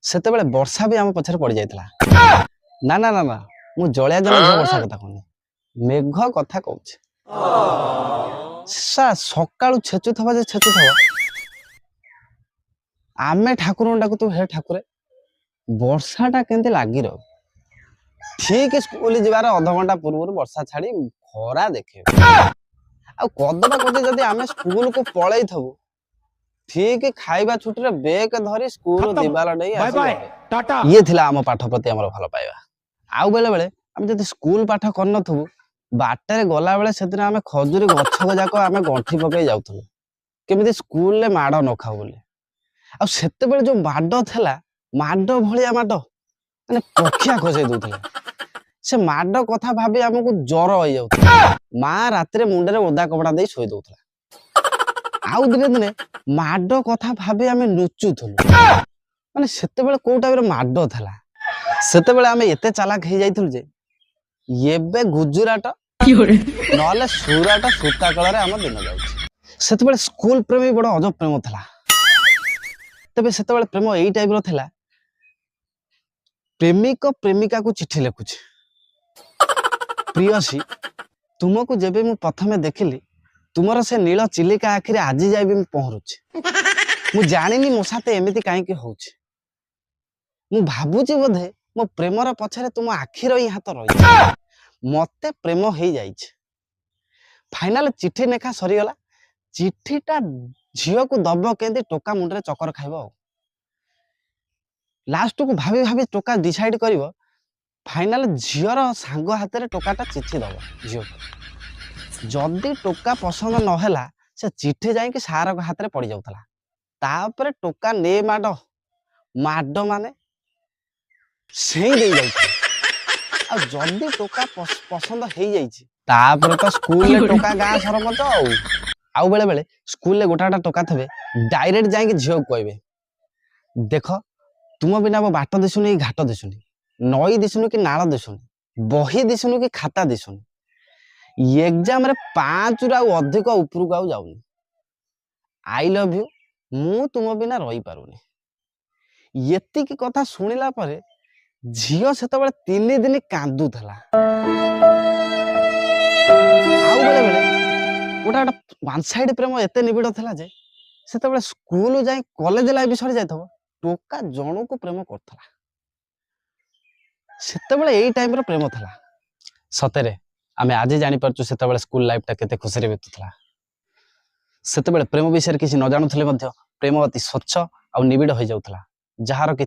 ସେତେବେଳେ ବର୍ଷା ବି ଆମ ପଛରେ ପଡି ଯାଇଥିଲା। ନା ନା ନା ନା ମୁଁ ଜଳିଆ ଜଳ ବର୍ଷା କଥା କହୁନି, ମେଘ କଥା କହୁଛି। ସକାଳୁ ଛେଚୁଥବା ଯେ ଛେଚୁଥବ, ଆମେ ଠାକୁରଙ୍କୁ ଡାକୁଥିବୁ ହେ ଠାକୁରେ ବର୍ଷା ଟା କେମିତି ଲାଗି ରହୁ। ଠିକ ସ୍କୁଲ ଯିବାର ଅଧଘଣ୍ଟା ପୂର୍ବରୁ ବର୍ଷା ଛାଡି ଖରା ଦେଖେଇବ। ଆଉ କଦବା କଦି ଯଦି ଆମେ ସ୍କୁଲକୁ ପଳେଇଥବୁ, ଠିକ ଖାଇବା ଛୁଟିରେ ବେଗ ଧରି ସ୍କୁଲ ଦିବାଲ ଡେଇ ଆସିବେ। ଇଏ ଥିଲା ଆମ ପାଠ ପ୍ରତି ଆମର ଭଲ ପାଇବା। ଆଉ ବେଳେ ବେଳେ ଆମେ ଯଦି ସ୍କୁଲ ପାଠ କରିନଥିବୁ, ବାଟରେ ଗଲା ବେଳେ ସେଦିନ ଆମେ ଖଜୁରୀ ଗଛ ଯାକ ଆମେ ଗଣ୍ଠି ପକେଇ ଯାଉଥିଲୁ, କେମିତି ସ୍କୁଲରେ ମାଡ ନ ଖାଉ ବୋଲି। ଆଉ ସେତେବେଳେ ଯୋଉ ମାଡ ଥିଲା, ମାଡ ଭଳିଆ ମାଡ ମାନେ ପକ୍ଷିଆ ଖସେଇ ଦଉଥିଲେ। ସେ ମାଡ କଥା ଭାବି ଆମକୁ ଜ୍ୱର ହେଇଯାଉଥିଲା। ମା ରାତିରେ ମୁଣ୍ଡରେ ଓଦା କପଡା ଦେଇ ଶୋଇ ଦଉଥିଲା। ଆଉ ଦିନେ ଦିନେ ମାଡ କଥା ଭାବି ଆମେ ଲୁଚୁଥିଲୁ। ମାନେ ସେତେବେଳେ କୋଉ ଟାଇପର ମାଡ ଥିଲା। ସେତେବେଳେ ଆମେ ଏତେ ଚାଲାକ ହେଇଯାଇଥିଲୁ ଯେ ଏବେ ଗୁଜୁରାଟ ନହେଲେ ସୁରାଟ ସୂତା କଳରେ ଆମ ଦିନ ଯାଉଛି। ସେତେବେଳେ ସ୍କୁଲ ପ୍ରେମ ବଡ ଅଜବ ପ୍ରେମ ଥିଲା। ତେବେ ସେତେବେଳେ ପ୍ରେମ ଏଇ ଟାଇପର ଥିଲା, ପ୍ରେମିକ ପ୍ରେମିକାକୁ ଚିଠି ଲେଖୁଛି, ପ୍ରିୟସୀ ତୁମକୁ ଯେବେ ମୁଁ ପ୍ରଥମେ ଦେଖିଲି, ତୁମର ସେ ନୀଳ ଚିଲିକା ଆଖିରେ ଆଜି ଯାଏ ବି ମୁଁ ପହଁରୁଛି। ମୁଁ ଜାଣିନି ମୋ ସାଥେ ଏମିତି କାହିଁକି ହଉଛି। ମୁଁ ଭାବୁଛି ବୋଧେ ମୋ ପ୍ରେମର ପଛରେ ତୁମ ଆଖିର ହିଁ ହାତ ରହିଛି। ମତେ ପ୍ରେମ ହେଇଯାଇଛି। ଫାଇନାଲ ଚିଠି ଲେଖା ସରିଗଲା। ଚିଠିଟା ଝିଅକୁ ଦବ କେମିତି ଟୋକା ମୁଣ୍ଡରେ ଚକର ଖାଇବ। ଆଉ ଲାଷ୍ଟକୁ ଭାବି ଭାବି ଟୋକା ଡିସାଇଡ କରିବ, ଫାଇନାଲ ଝିଅର ସାଙ୍ଗ ହାତରେ ଟୋକାଟା ଚିଠି ଦବ ଝିଅକୁ। ଯଦି ଟୋକା ପସନ୍ଦ ନହେଲା, ସେ ଚିଠି ଯାଇକି ସାରଙ୍କ ହାତରେ ପଡି ଯାଉଥିଲା। ତାପରେ ଟୋକା ନେ ମାଡ ମାନେ ସେଇ ଦେଇ ଯାଉଥିଲା। ଆଉ ଯଦି ଟୋକା ପସନ୍ଦ ହେଇଯାଇଛି, ତାପରେ ତ ସ୍କୁଲରେ ଟୋକା ଗାଁ ସରପଞ୍ଚ। ଆଉ ବେଳେ ବେଳେ ସ୍କୁଲରେ ଗୋଟା ଟୋକା ଥିବେ, ଡାଇରେକ୍ଟ ଯାଇକି ଝିଅକୁ କହିବେ, ଦେଖ ତୁମ ବିନା ମୋ ବାଟ ଦିଶୁନି, ଘାଟ ଦିଶୁନି, ନଈ ଦିଶୁନି କି ନାଳ ଦିଶୁନି, ବହି ଦିଶୁନି କି ଖାତା ଦିଶୁନି, ଏକ୍ଜାମରେ 5ରୁ ଆଉ ଅଧିକ ଉପରକୁ ଆଉ ଯାଉନି। ଆଇ ଲଭ୍ ୟୁ, ମୁଁ ତୁମ ବିନା ରହିପାରୁନି। ଏତିକି କଥା ଶୁଣିଲା ପରେ ଝିଅ ସେତେବେଳେ 3 ଦିନ କାନ୍ଦୁଥିଲା। ଆଉ ବେଳେ ବେଳେ ଗୋଟା ୱାନ୍ ସାଇଡ ପ୍ରେମ ଏତେ ନିବିଡ଼ ଥିଲା ଯେ ସେତେବେଳେ ସ୍କୁଲ ଯାଇ କଲେଜ ଲାଇଫ ସରି ଯାଇଥିବ, ଟୋକା ଜଣକୁ ପ୍ରେମ କରୁଥିଲା। ସେତେବେଳେ ଏଇ ଟାଇପର ପ୍ରେମ ଥିଲା। ସତରେ ଆମେ ଆଜି ଜାଣିପାରୁଛୁ ସେତେବେଳେ ସ୍କୁଲ ଲାଇଫଟା କେତେ ଖୁସିରେ ବିତୁଥିଲା। ସେତେବେଳେ ପ୍ରେମ ବିଷୟରେ କିଛି ନ ଜାଣୁଥିଲେ ମଧ୍ୟ ପ୍ରେମ ଅତି ସ୍ୱଚ୍ଛ ଆଉ ନିବିଡ଼ ହୋଇଯାଉଥିଲା, ଯାହାର